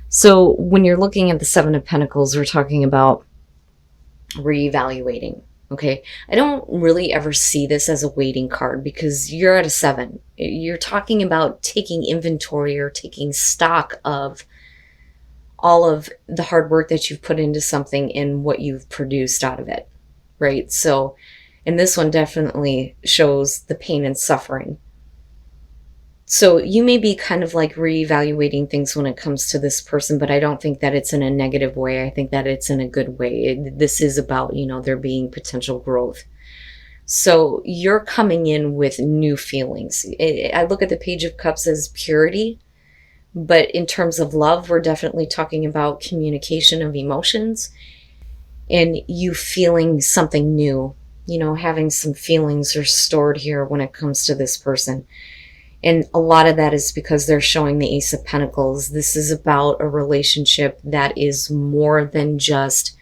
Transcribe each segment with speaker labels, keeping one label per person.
Speaker 1: So when you're looking at the Seven of Pentacles, we're talking about reevaluating. Okay, I don't really ever see this as a waiting card because you're at a 7. You're talking about taking inventory or taking stock of all of the hard work that you've put into something and what you've produced out of it, right? So, and this one definitely shows the pain and suffering. So you may be kind of like reevaluating things when it comes to this person, but I don't think that it's in a negative way. I think that it's in a good way. This is about, there being potential growth. So you're coming in with new feelings. I look at the Page of Cups as purity, but in terms of love, we're definitely talking about communication of emotions and you feeling something new, having some feelings restored here when it comes to this person. And a lot of that is because they're showing the Ace of Pentacles. This is about a relationship that is more than just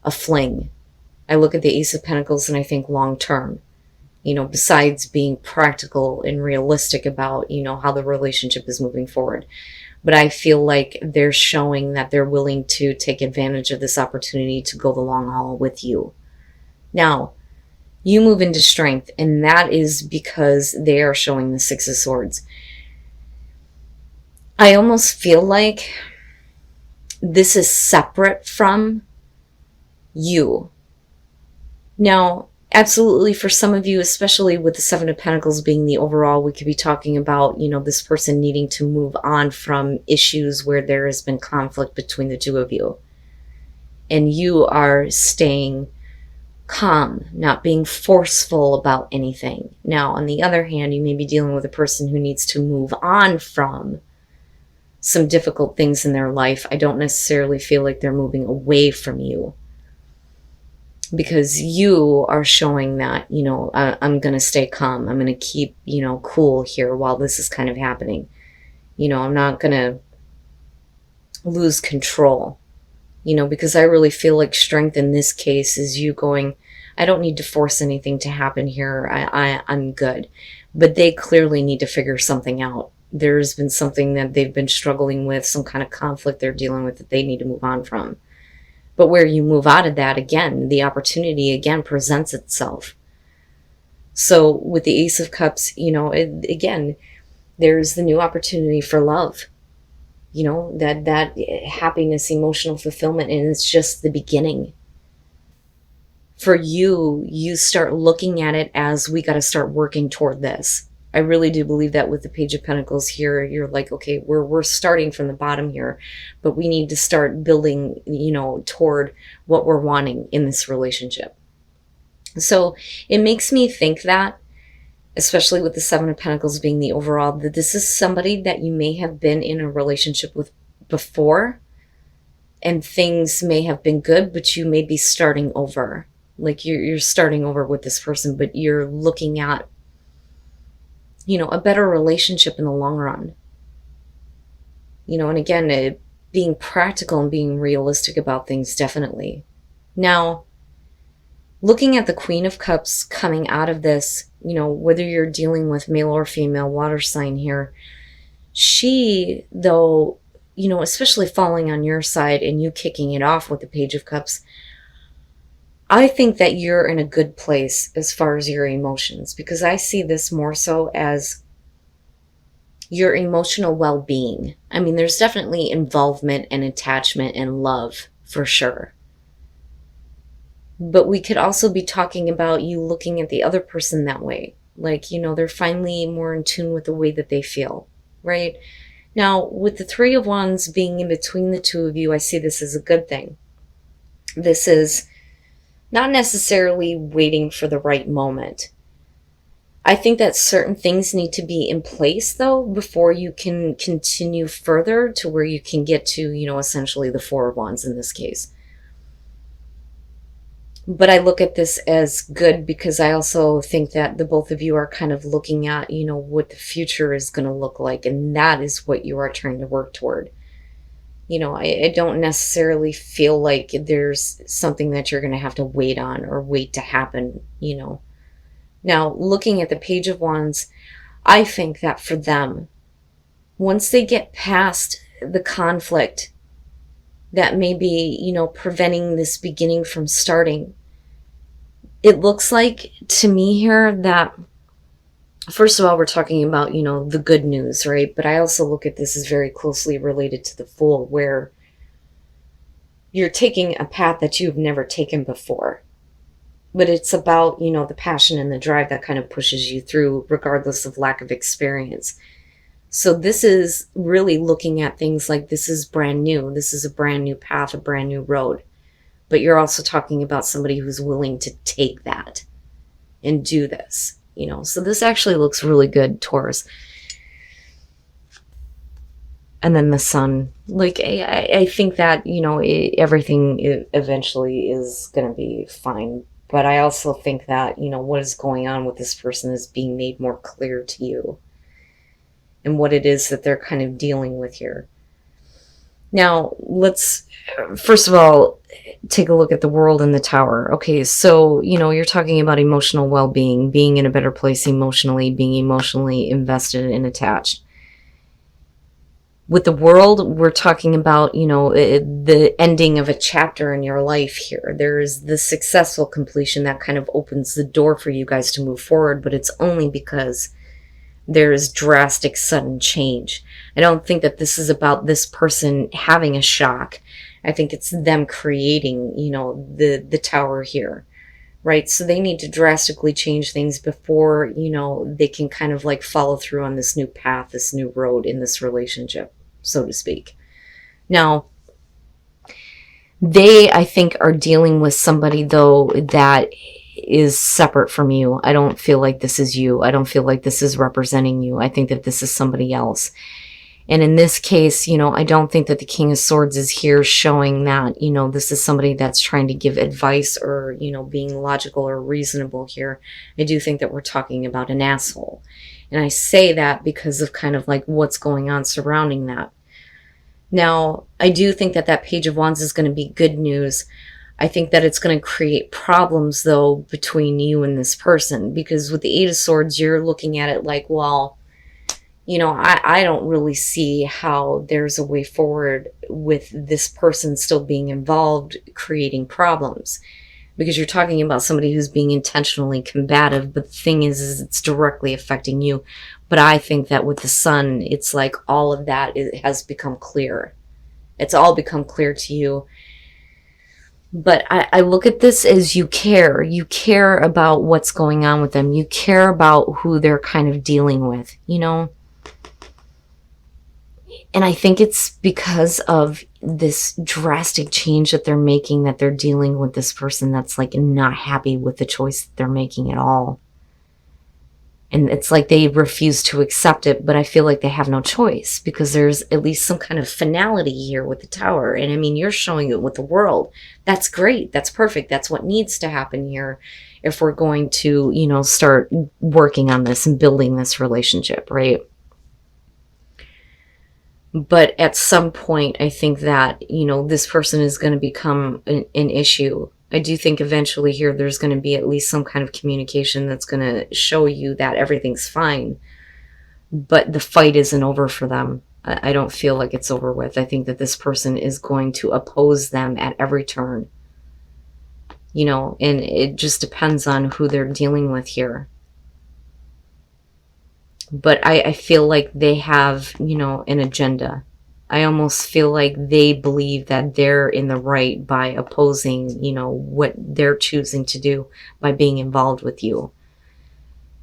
Speaker 1: a fling. I look at the Ace of Pentacles and I think long term, besides being practical and realistic about, how the relationship is moving forward. But I feel like they're showing that they're willing to take advantage of this opportunity to go the long haul with you. Now, you move into strength, and that is because they are showing the Six of Swords. I almost feel like this is separate from you. Now, absolutely, for some of you, especially with the Seven of Pentacles being the overall, we could be talking about, this person needing to move on from issues where there has been conflict between the two of you. And you are staying calm, not being forceful about anything. Now, on the other hand, you may be dealing with a person who needs to move on from some difficult things in their life. I don't necessarily feel like they're moving away from you because you are showing that, I'm going to stay calm. I'm going to keep, cool here while this is kind of happening. I'm not going to lose control. Because I really feel like strength in this case is you going, I don't need to force anything to happen here. I'm good. But they clearly need to figure something out. There's been something that they've been struggling with, some kind of conflict they're dealing with that they need to move on from. But where you move out of that, again, the opportunity again presents itself. So with the Ace of Cups, again, there's the new opportunity for love. That happiness, emotional fulfillment, and it's just the beginning. For you start looking at it as we got to start working toward this. I really do believe that with the Page of Pentacles here, you're like, okay, we're starting from the bottom here, but we need to start building, toward what we're wanting in this relationship. So it makes me think that, especially with the Seven of Pentacles being the overall, that this is somebody that you may have been in a relationship with before and things may have been good, but you may be starting over. Like you're starting over with this person, but you're looking at, a better relationship in the long run. And again, being practical and being realistic about things, definitely. Now, looking at the Queen of Cups coming out of this, whether you're dealing with male or female water sign here, she, though, especially falling on your side and you kicking it off with the Page of Cups, I think that you're in a good place as far as your emotions, because I see this more so as your emotional well-being. I mean, there's definitely involvement and attachment and love for sure. But we could also be talking about you looking at the other person that way. Like, they're finally more in tune with the way that they feel, right? Now, with the Three of Wands being in between the two of you, I see this as a good thing. This is not necessarily waiting for the right moment. I think that certain things need to be in place, though, before you can continue further to where you can get to, essentially the Four of Wands in this case. But I look at this as good because I also think that the both of you are kind of looking at, what the future is going to look like. And that is what you are trying to work toward. I don't necessarily feel like there's something that you're going to have to wait on or wait to happen, Now, looking at the Page of Wands, I think that for them, once they get past the conflict that may be, preventing this beginning from starting. It looks like to me here that, first of all, we're talking about, the good news, right? But I also look at this as very closely related to the Fool, where you're taking a path that you've never taken before. But it's about, the passion and the drive that kind of pushes you through, regardless of lack of experience. So this is really looking at things like, this is brand new. This is a brand new path, a brand new road. But you're also talking about somebody who's willing to take that and do this, So this actually looks really good, Taurus. And then the Sun. Like, I think that, everything eventually is going to be fine. But I also think that, what is going on with this person is being made more clear to you. And what it is that they're kind of dealing with here. Now, let's, first of all, take a look at the World and the Tower. Okay, so, you're talking about emotional well-being, being in a better place emotionally, being emotionally invested and attached. With the World, we're talking about, the ending of a chapter in your life here. There's the successful completion that kind of opens the door for you guys to move forward, but it's only because there's drastic sudden change. I don't think that this is about this person having a shock. I think it's them creating, the Tower here, right? So they need to drastically change things before, they can kind of like follow through on this new path, this new road in this relationship, so to speak. Now, they, I think, are dealing with somebody, though, that is separate from you. I don't feel like this is you. I don't feel like this is representing you. I think that this is somebody else. And in this case, I don't think that the King of Swords is here showing that, this is somebody that's trying to give advice or, being logical or reasonable here. I do think that we're talking about an asshole. And I say that because of kind of like what's going on surrounding that. Now, I do think that that Page of Wands is going to be good news. I think that it's going to create problems, though, between you and this person. Because with the Eight of Swords, you're looking at it like, well, I don't really see how there's a way forward with this person still being involved, creating problems. Because you're talking about somebody who's being intentionally combative, but the thing is it's directly affecting you. But I think that with the Sun, it's like all of that has become clear. It's all become clear to you. But I look at this as you care. You care about what's going on with them. You care about who they're kind of dealing with, And I think it's because of this drastic change that they're making, that they're dealing with this person that's like not happy with the choice that they're making at all. And it's like they refuse to accept it, but I feel like they have no choice because there's at least some kind of finality here with the Tower. And I mean, you're showing it with the World. That's great. That's perfect. That's what needs to happen here if we're going to, start working on this and building this relationship, right? But at some point, I think that, this person is going to become an issue. I do think eventually here there's going to be at least some kind of communication that's going to show you that everything's fine. But the fight isn't over for them. I don't feel like it's over with. I think that this person is going to oppose them at every turn. And it just depends on who they're dealing with here. But I feel like they have, an agenda. I almost feel like they believe that they're in the right by opposing, what they're choosing to do by being involved with you.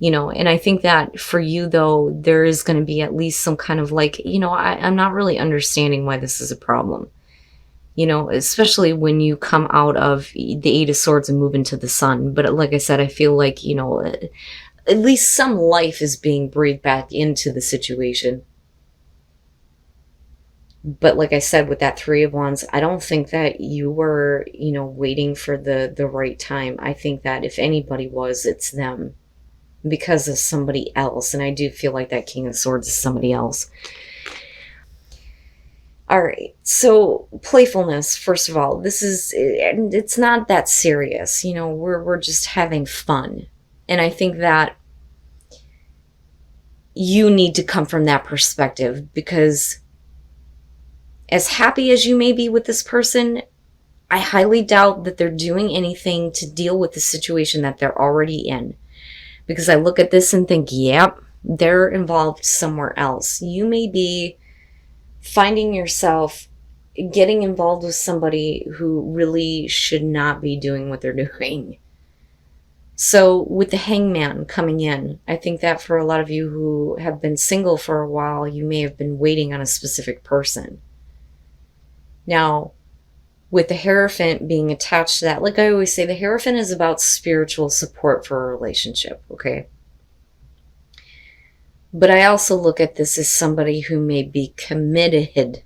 Speaker 1: And I think that for you, though, there is going to be at least some kind of like, I'm not really understanding why this is a problem. Especially when you come out of the Eight of Swords and move into the Sun. But like I said, I feel like, at least some life is being breathed back into the situation. But like I said, with that Three of Wands, I don't think that you were, waiting for the right time. I think that if anybody was, it's them. Because of somebody else. And I do feel like that King of Swords is somebody else. All right. So playfulness, first of all, it's not that serious. We're just having fun. And I think that you need to come from that perspective because As happy as you may be with this person, I highly doubt that they're doing anything to deal with the situation that they're already in. Because I look at this and think, yep, they're involved somewhere else. You may be finding yourself getting involved with somebody who really should not be doing what they're doing. So with the hangman coming in, I think that for a lot of you who have been single for a while, you may have been waiting on a specific person. Now, with the Hierophant being attached to that, like I always say, the Hierophant is about spiritual support for a relationship, okay? But I also look at this as somebody who may be committed,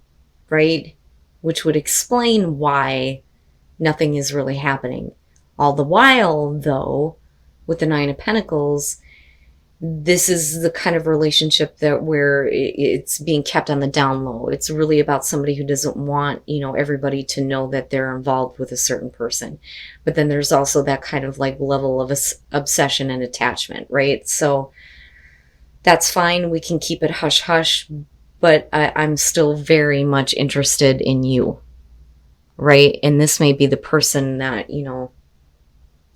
Speaker 1: right? Which would explain why nothing is really happening. All the while, though, with the Nine of Pentacles, this is the kind of relationship that where it's being kept on the down low. It's really about somebody who doesn't want, everybody to know that they're involved with a certain person. But then there's also that kind of like level of obsession and attachment, right? So that's fine. We can keep it hush hush, but I'm still very much interested in you, right? And this may be the person that,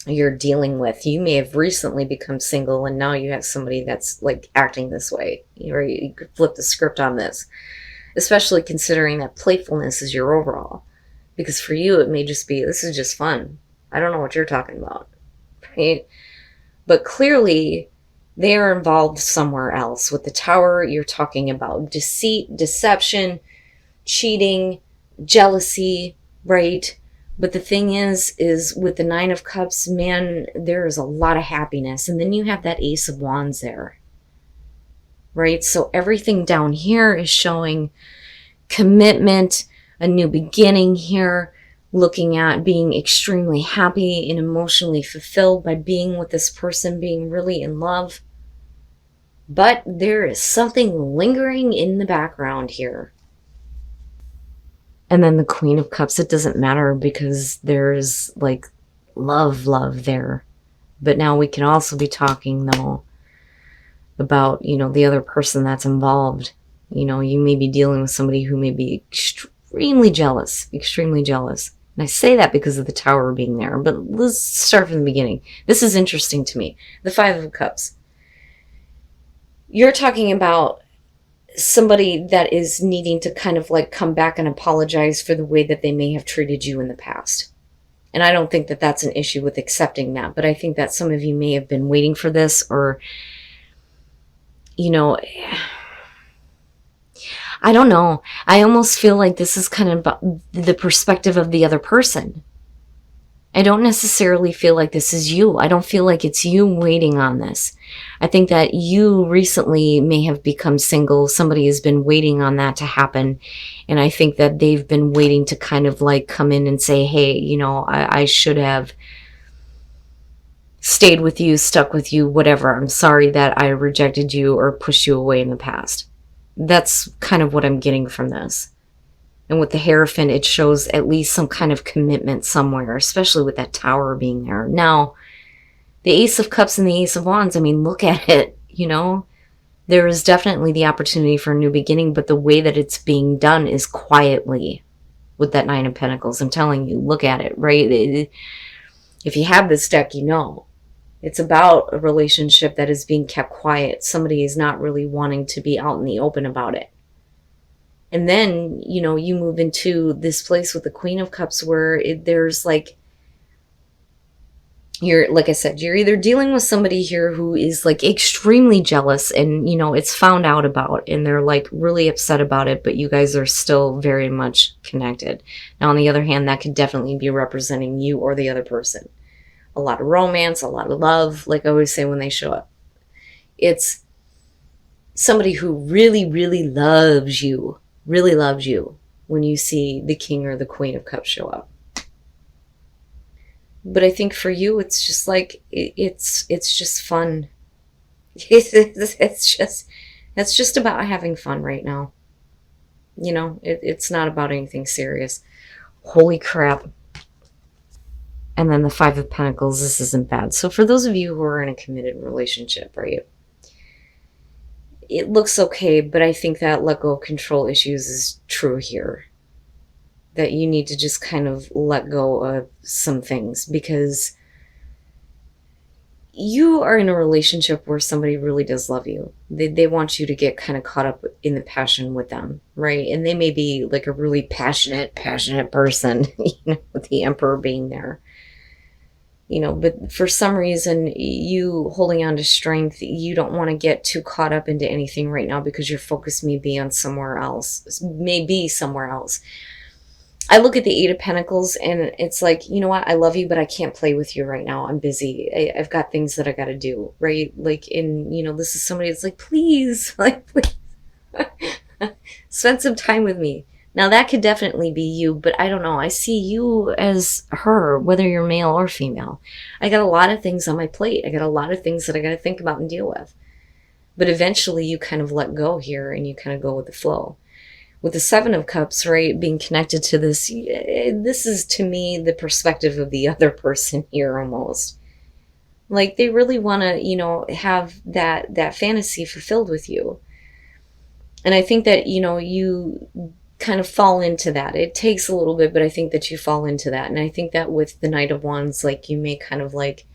Speaker 1: you're dealing with. You may have recently become single and now you have somebody that's like acting this way. You could flip the script on this, especially considering that playfulness is your overall. Because for you, it may just be, this is just fun. I don't know what you're talking about, right? But clearly, they are involved somewhere else. With the Tower, you're talking about deceit, deception, cheating, jealousy, right? But the thing is with the Nine of Cups, man, there is a lot of happiness. And then you have that Ace of Wands there, right? So everything down here is showing commitment, a new beginning here, looking at being extremely happy and emotionally fulfilled by being with this person, being really in love. But there is something lingering in the background here. And then the Queen of Cups, it doesn't matter because there's like love there. But now we can also be talking though about, the other person that's involved. You may be dealing with somebody who may be extremely jealous. And I say that because of the Tower being there, but let's start from the beginning. This is interesting to me. The Five of Cups. You're talking about somebody that is needing to kind of like come back and apologize for the way that they may have treated you in the past. And I don't think that that's an issue with accepting that, but I think that some of you may have been waiting for this, or, I don't know. I almost feel like this is kind of about the perspective of the other person. I don't necessarily feel like this is you. I don't feel like it's you waiting on this. I think that you recently may have become single. Somebody has been waiting on that to happen. And I think that they've been waiting to kind of like come in and say, hey, I should have stayed with you, stuck with you, whatever. I'm sorry that I rejected you or pushed you away in the past. That's kind of what I'm getting from this. And with the Hierophant, it shows at least some kind of commitment somewhere, especially with that Tower being there. Now, the Ace of Cups and the Ace of Wands, I mean, look at it, There is definitely the opportunity for a new beginning, but the way that it's being done is quietly with that Nine of Pentacles. I'm telling you, look at it, right? If you have this deck, It's about a relationship that is being kept quiet. Somebody is not really wanting to be out in the open about it. And then, you move into this place with the Queen of Cups where there's like, like I said, you're either dealing with somebody here who is like extremely jealous and, it's found out about and they're like really upset about it, but you guys are still very much connected. Now, on the other hand, that could definitely be representing you or the other person. A lot of romance, a lot of love, like I always say when they show up. It's somebody who really, really loves you when you see the King or the Queen of Cups show up. But I think for you, it's just like, it's just fun. It's just about having fun right now. It's not about anything serious. Holy crap. And then the Five of Pentacles, this isn't bad. So for those of you who are in a committed relationship, right? It looks okay, but I think that let go of control issues is true here. that you need to just kind of let go of some things, because you are in a relationship where somebody really does love you. They want you to get kind of caught up in the passion with them, right? And they may be like a really passionate person, with the Emperor being there. But for some reason, you holding on to strength, you don't want to get too caught up into anything right now, because your focus may be on somewhere else, I look at the Eight of Pentacles and it's like, you know what? I love you, but I can't play with you right now. I'm busy. I've got things that I got to do, right? Like, this is somebody that's like, please, like, please, spend some time with me. Now, that could definitely be you, but I don't know. I see you as her, whether you're male or female. I got a lot of things on my plate. I got a lot of things that I got to think about and deal with. But eventually you kind of let go here and you kind of go with the flow. With the Seven of Cups, right, being connected to this is to me the perspective of the other person here almost. Like they really want to, have that fantasy fulfilled with you. And I think that, you kind of fall into that. It takes a little bit, but I think that you fall into that. And I think that with the Knight of Wands, like you may kind of like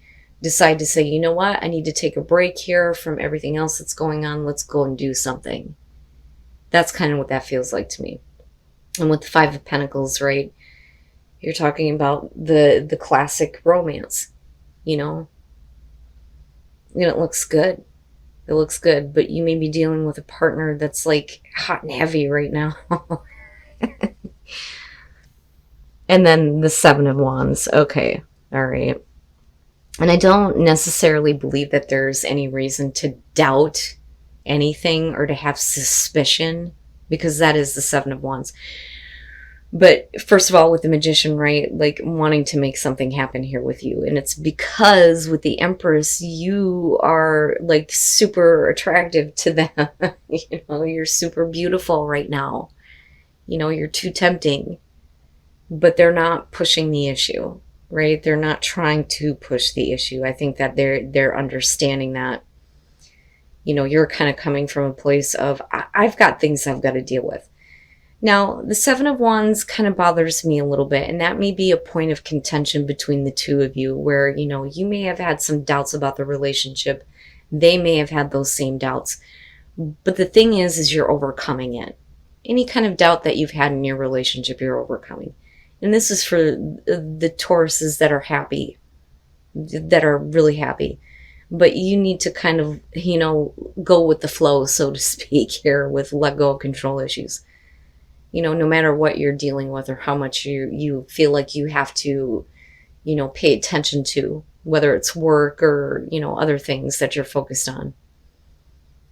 Speaker 1: decide to say, you know what, I need to take a break here from everything else that's going on. Let's go and do something. That's kind of what that feels like to me. And with the Five of Pentacles, right, you're talking about the classic romance, And it looks good. It looks good, but you may be dealing with a partner that's like hot and heavy right now. And then the Seven of Wands. Okay. All right. And I don't necessarily believe that there's any reason to doubt anything or to have suspicion, because that is the Seven of Wands. But first of all, with the Magician, right, like wanting to make something happen here with you. And it's because with the Empress, you are like super attractive to them. You're super beautiful right now. You're too tempting. But they're not pushing the issue, right? They're not trying to push the issue. I think that they're understanding that, you're kind of coming from a place of, I've got things I've got to deal with. Now, the Seven of Wands kind of bothers me a little bit, and that may be a point of contention between the two of you where, you may have had some doubts about the relationship. They may have had those same doubts. But the thing is you're overcoming it. Any kind of doubt that you've had in your relationship, you're overcoming. And this is for the Tauruses that are happy, that are really happy. But you need to kind of, go with the flow, so to speak, here with let go of control issues. No matter what you're dealing with or how much you feel like you have to, pay attention to, whether it's work or, other things that you're focused on.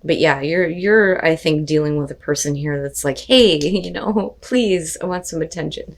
Speaker 1: But yeah, you're, I think, dealing with a person here that's like, hey, please, I want some attention.